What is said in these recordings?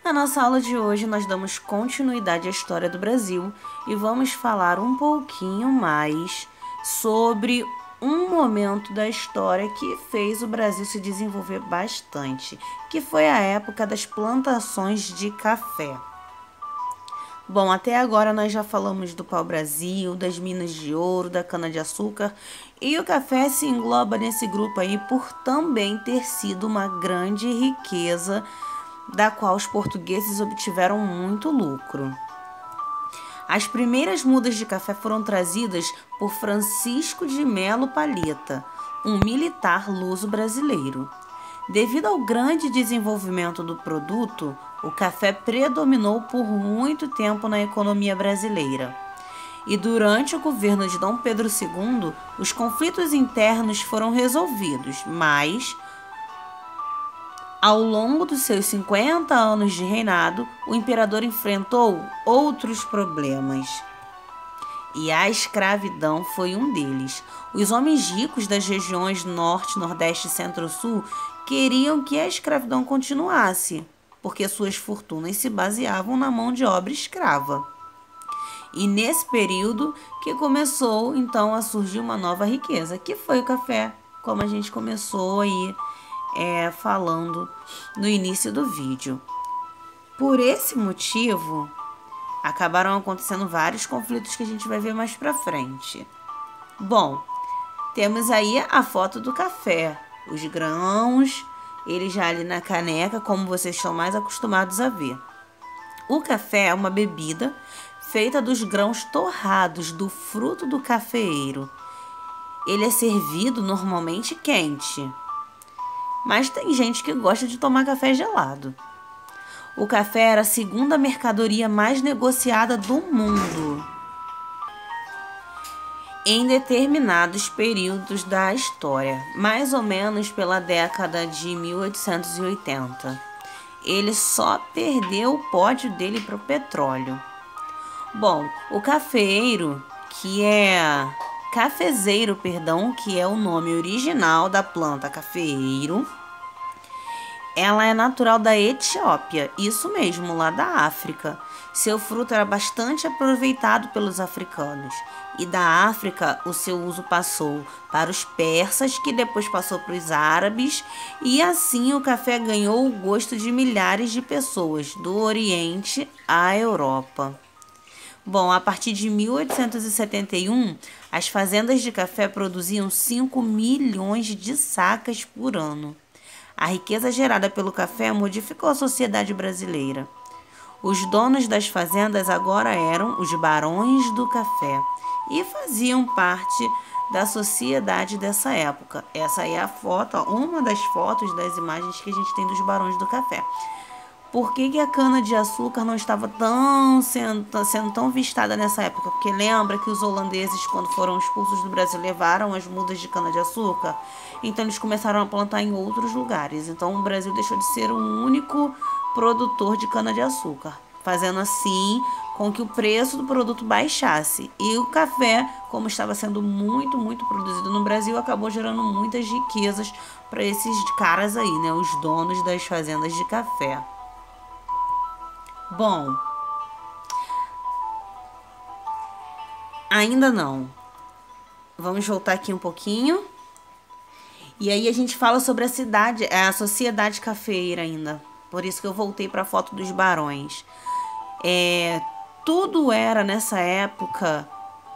Na nossa aula de hoje, nós damos continuidade à história do Brasil e vamos falar um pouquinho mais sobre um momento da história que fez o Brasil se desenvolver bastante, que foi a época das plantações de café. Bom, até agora nós já falamos do pau-brasil, das minas de ouro, da cana-de-açúcar, e o café se engloba nesse grupo aí por também ter sido uma grande riqueza da qual os portugueses obtiveram muito lucro. As primeiras mudas de café foram trazidas por Francisco de Melo Palheta, um militar luso-brasileiro. Devido ao grande desenvolvimento do produto, o café predominou por muito tempo na economia brasileira. E durante o governo de Dom Pedro II, os conflitos internos foram resolvidos, mas ao longo dos seus 50 anos de reinado, o imperador enfrentou outros problemas. E a escravidão foi um deles. Os homens ricos das regiões Norte, Nordeste e Centro-Sul queriam que a escravidão continuasse, porque suas fortunas se baseavam na mão de obra escrava. E nesse período que começou, então, a surgir uma nova riqueza, que foi o café, como a gente começou aí falando no início do vídeo. Por esse motivo, acabaram acontecendo vários conflitos que a gente vai ver mais pra frente. Bom, temos aí a foto do café, os grãos, ele já ali na caneca, como vocês estão mais acostumados a ver. O café é uma bebida feita dos grãos torrados do fruto do cafeeiro. Ele é servido normalmente quente, mas tem gente que gosta de tomar café gelado. O café era a segunda mercadoria mais negociada do mundo em determinados períodos da história, mais ou menos pela década de 1880. Ele só perdeu o pódio dele para o petróleo. Bom, o cafezeiro, que é o nome original da planta cafeeiro, ela é natural da Etiópia, isso mesmo, lá da África. Seu fruto era bastante aproveitado pelos africanos. E da África, o seu uso passou para os persas, que depois passou para os árabes. E assim o café ganhou o gosto de milhares de pessoas, do Oriente à Europa. Bom, a partir de 1871, as fazendas de café produziam 5 milhões de sacas por ano. A riqueza gerada pelo café modificou a sociedade brasileira. Os donos das fazendas agora eram os barões do café e faziam parte da sociedade dessa época. Essa aí é a foto, uma das fotos das imagens que a gente tem dos barões do café. Por que a cana-de-açúcar não estava sendo tão vistada nessa época? Porque lembra que os holandeses, quando foram expulsos do Brasil, levaram as mudas de cana-de-açúcar? Então, eles começaram a plantar em outros lugares. Então, o Brasil deixou de ser o único produtor de cana-de-açúcar, fazendo assim com que o preço do produto baixasse. E o café, como estava sendo muito, muito produzido no Brasil, acabou gerando muitas riquezas para esses caras aí, né? Os donos das fazendas de café. Bom, ainda não. Vamos voltar aqui um pouquinho. E aí a gente fala sobre a sociedade cafeeira ainda. Por isso que eu voltei para a foto dos barões. Tudo era nessa época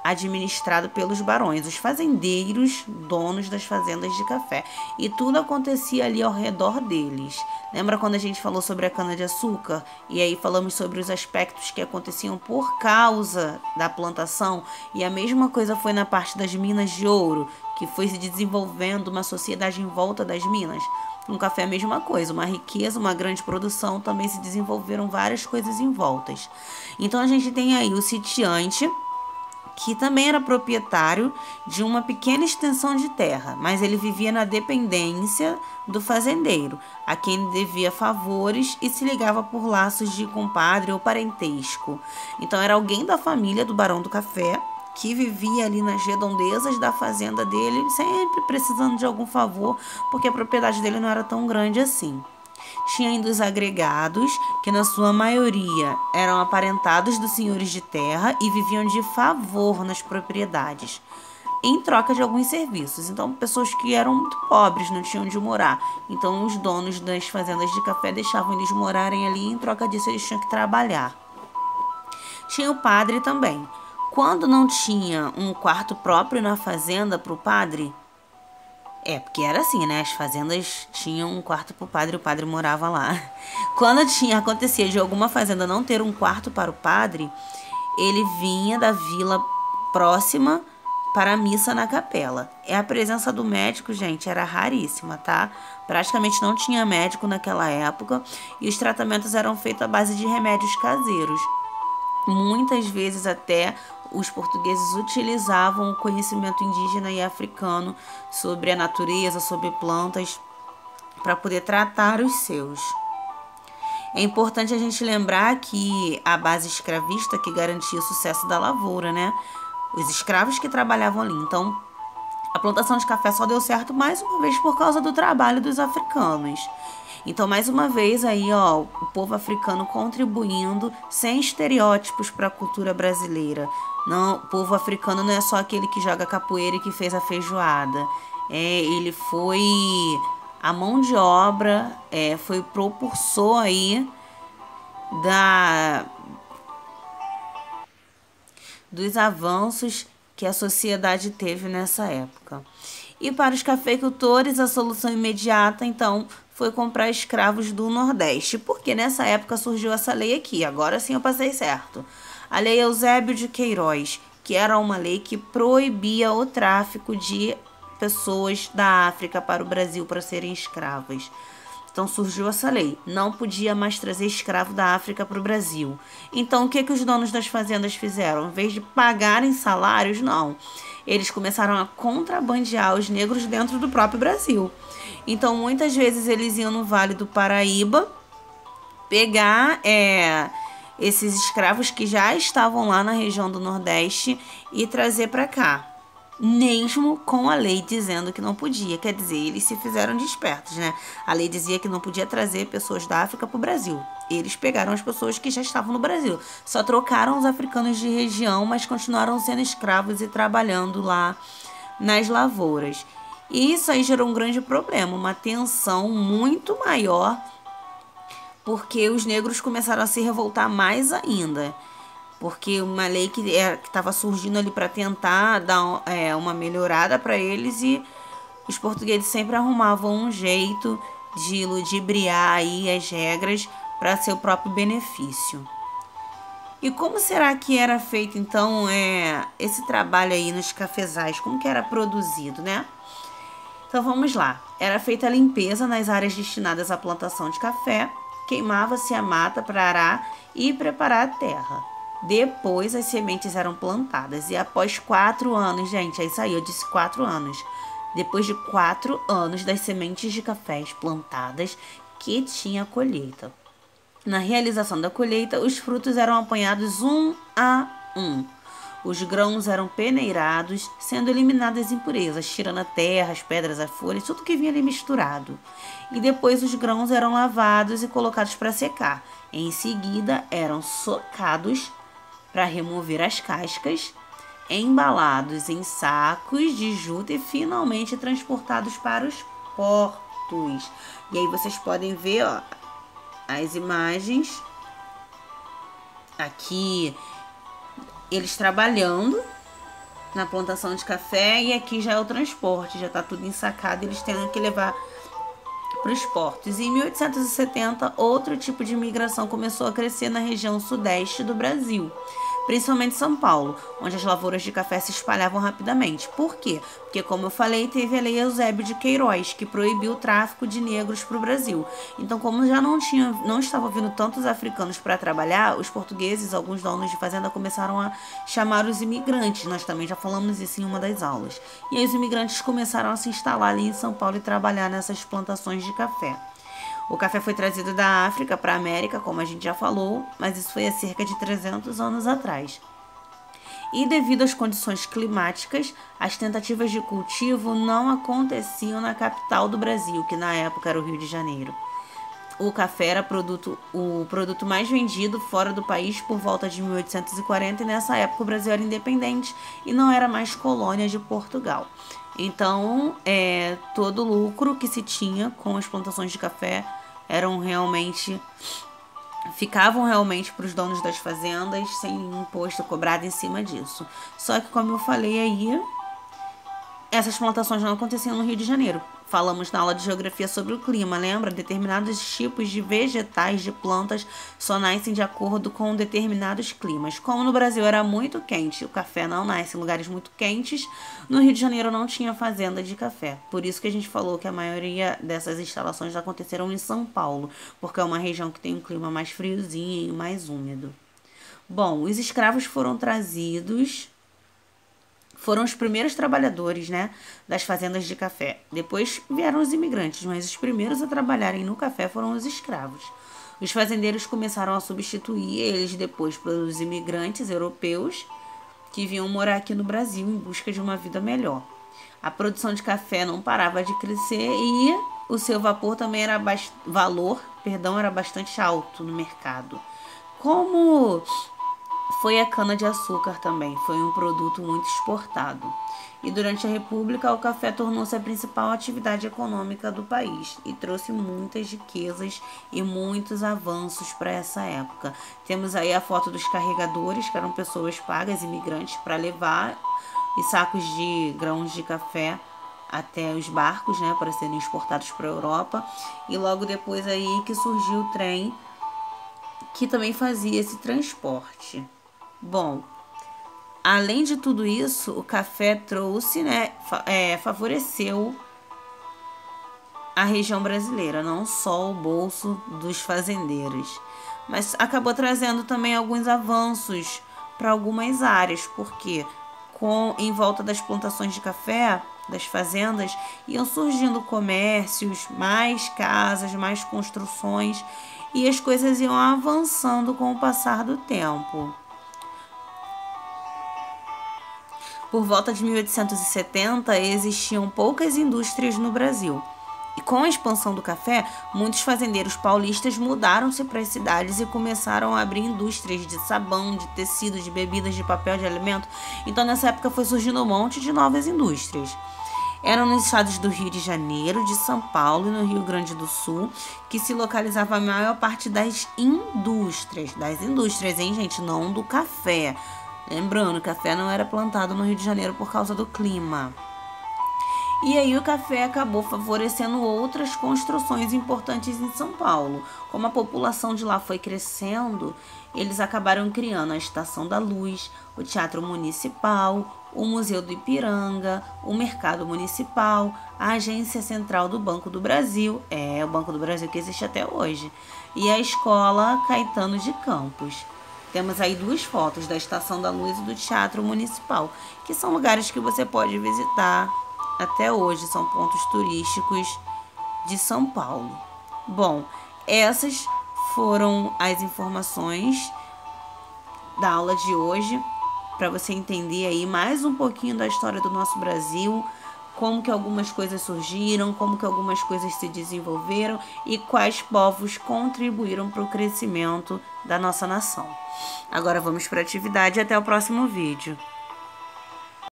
administrado pelos barões, os fazendeiros, donos das fazendas de café. E tudo acontecia ali ao redor deles. Lembra quando a gente falou sobre a cana-de-açúcar? E aí falamos sobre os aspectos que aconteciam por causa da plantação? E a mesma coisa foi na parte das minas de ouro, que foi se desenvolvendo uma sociedade em volta das minas. No café a mesma coisa, uma riqueza, uma grande produção, também se desenvolveram várias coisas em voltas. Então a gente tem aí o sitiante, que também era proprietário de uma pequena extensão de terra, mas ele vivia na dependência do fazendeiro, a quem ele devia favores e se ligava por laços de compadre ou parentesco. Então era alguém da família do Barão do Café, que vivia ali nas redondezas da fazenda dele, sempre precisando de algum favor, porque a propriedade dele não era tão grande assim. Tinha ainda os agregados, que na sua maioria eram aparentados dos senhores de terra e viviam de favor nas propriedades, em troca de alguns serviços. Então, pessoas que eram muito pobres, não tinham onde morar. Então, os donos das fazendas de café deixavam eles morarem ali e em troca disso eles tinham que trabalhar. Tinha o padre também. Quando não tinha um quarto próprio na fazenda para o padre, porque era assim, né? As fazendas tinham um quarto para o padre morava lá. Quando acontecia de alguma fazenda não ter um quarto para o padre, ele vinha da vila próxima para a missa na capela. A presença do médico, gente, era raríssima, tá? Praticamente não tinha médico naquela época e os tratamentos eram feitos à base de remédios caseiros. Muitas vezes até os portugueses utilizavam o conhecimento indígena e africano sobre a natureza, sobre plantas, para poder tratar os seus. É importante a gente lembrar que a base escravista que garantia o sucesso da lavoura, né? Os escravos que trabalhavam ali. Então, a plantação de café só deu certo mais uma vez por causa do trabalho dos africanos. Então, mais uma vez aí, ó, o povo africano contribuindo sem estereótipos para a cultura brasileira. Não, o povo africano não é só aquele que joga capoeira e que fez a feijoada. Ele foi a mão de obra, foi propulsor aí dos avanços que a sociedade teve nessa época. E para os cafeicultores, a solução imediata, então, foi comprar escravos do Nordeste, porque nessa época surgiu essa lei aqui, agora sim eu passei certo. A Lei Eusébio de Queiroz, que era uma lei que proibia o tráfico de pessoas da África para o Brasil para serem escravas. Então surgiu essa lei, não podia mais trazer escravo da África para o Brasil. Então o que os donos das fazendas fizeram? Em vez de pagarem salários, não. Eles começaram a contrabandear os negros dentro do próprio Brasil. Então muitas vezes eles iam no Vale do Paraíba pegar esses escravos que já estavam lá na região do Nordeste e trazer para cá. Mesmo com a lei dizendo que não podia. Quer dizer, eles se fizeram de espertos, né? A lei dizia que não podia trazer pessoas da África para o Brasil. Eles pegaram as pessoas que já estavam no Brasil. Só trocaram os africanos de região, mas continuaram sendo escravos e trabalhando lá nas lavouras. E isso aí gerou um grande problema, uma tensão muito maior, porque os negros começaram a se revoltar mais ainda. Porque uma lei que estava surgindo ali para tentar dar uma melhorada para eles, e os portugueses sempre arrumavam um jeito de ludibriar aí as regras para seu próprio benefício. E como será que era feito então esse trabalho aí nos cafezais? Como que era produzido, né? Então vamos lá. Era feita a limpeza nas áreas destinadas à plantação de café, queimava-se a mata para arar e preparar a terra. Depois as sementes eram plantadas e após 4 anos, gente, é isso aí, eu disse 4 anos. Depois de 4 anos das sementes de cafés plantadas, que tinha a colheita. Na realização da colheita, os frutos eram apanhados um a um. Os grãos eram peneirados, sendo eliminadas as impurezas, tirando a terra, as pedras, as folhas, tudo que vinha ali misturado. E depois os grãos eram lavados e colocados para secar. Em seguida, eram socados para remover as cascas, embalados em sacos de juta e finalmente transportados para os portos. E aí vocês podem ver, ó, as imagens aqui, eles trabalhando na plantação de café, e aqui já é o transporte, já está tudo ensacado, eles têm que levar para os portos. E em 1870, outro tipo de imigração começou a crescer na região sudeste do Brasil, principalmente São Paulo, onde as lavouras de café se espalhavam rapidamente. Por quê? Porque, como eu falei, teve a Lei Eusébio de Queiroz, que proibiu o tráfico de negros para o Brasil. Então, como já não estavam vindo tantos africanos para trabalhar, os portugueses, alguns donos de fazenda, começaram a chamar os imigrantes. Nós também já falamos isso em uma das aulas. E aí os imigrantes começaram a se instalar ali em São Paulo e trabalhar nessas plantações de café. O café foi trazido da África para a América, como a gente já falou, mas isso foi há cerca de 300 anos atrás. E devido às condições climáticas, as tentativas de cultivo não aconteciam na capital do Brasil, que na época era o Rio de Janeiro. o café era o produto mais vendido fora do país por volta de 1840, e nessa época o Brasil era independente e não era mais colônia de Portugal. Então, todo o lucro que se tinha com as plantações de café ficavam realmente para os donos das fazendas, sem imposto cobrado em cima disso. Só que, como eu falei aí, essas plantações não aconteciam no Rio de Janeiro. Falamos na aula de geografia sobre o clima, lembra? Determinados tipos de vegetais, de plantas, só nascem de acordo com determinados climas. Como no Brasil era muito quente, o café não nasce em lugares muito quentes, no Rio de Janeiro não tinha fazenda de café. Por isso que a gente falou que a maioria dessas instalações aconteceram em São Paulo, porque é uma região que tem um clima mais friozinho e mais úmido. Bom, os escravos foram os primeiros trabalhadores, né, das fazendas de café. Depois vieram os imigrantes, mas os primeiros a trabalharem no café foram os escravos. Os fazendeiros começaram a substituir eles depois pelos imigrantes europeus que vinham morar aqui no Brasil em busca de uma vida melhor. A produção de café não parava de crescer e o seu vapor também era bastante alto no mercado. Como foi a cana-de-açúcar também, foi um produto muito exportado. E durante a República, o café tornou-se a principal atividade econômica do país e trouxe muitas riquezas e muitos avanços para essa época. Temos aí a foto dos carregadores, que eram pessoas pagas, imigrantes, para levar os sacos de grãos de café até os barcos, né, para serem exportados para a Europa. E logo depois aí que surgiu o trem, que também fazia esse transporte. Bom, além de tudo isso, o café trouxe, né, favoreceu a região brasileira, não só o bolso dos fazendeiros, mas acabou trazendo também alguns avanços para algumas áreas, porque em volta das plantações de café, das fazendas, iam surgindo comércios, mais casas, mais construções, e as coisas iam avançando com o passar do tempo. Por volta de 1870, existiam poucas indústrias no Brasil. E com a expansão do café, muitos fazendeiros paulistas mudaram-se para as cidades e começaram a abrir indústrias de sabão, de tecido, de bebidas, de papel, de alimento. Então, nessa época, foi surgindo um monte de novas indústrias. Eram nos estados do Rio de Janeiro, de São Paulo e no Rio Grande do Sul, que se localizava a maior parte das indústrias. Das indústrias, hein, gente? Não do café. Lembrando, o café não era plantado no Rio de Janeiro por causa do clima. E aí o café acabou favorecendo outras construções importantes em São Paulo. Como a população de lá foi crescendo, eles acabaram criando a Estação da Luz, o Teatro Municipal, o Museu do Ipiranga, o Mercado Municipal, a Agência Central do Banco do Brasil, o Banco do Brasil que existe até hoje, e a Escola Caetano de Campos. Temos aí duas fotos da Estação da Luz e do Teatro Municipal, que são lugares que você pode visitar até hoje, são pontos turísticos de São Paulo. Bom, essas foram as informações da aula de hoje, para você entender aí mais um pouquinho da história do nosso Brasil, como que algumas coisas surgiram, como que algumas coisas se desenvolveram e quais povos contribuíram para o crescimento da nossa nação. Agora vamos para a atividade e até o próximo vídeo.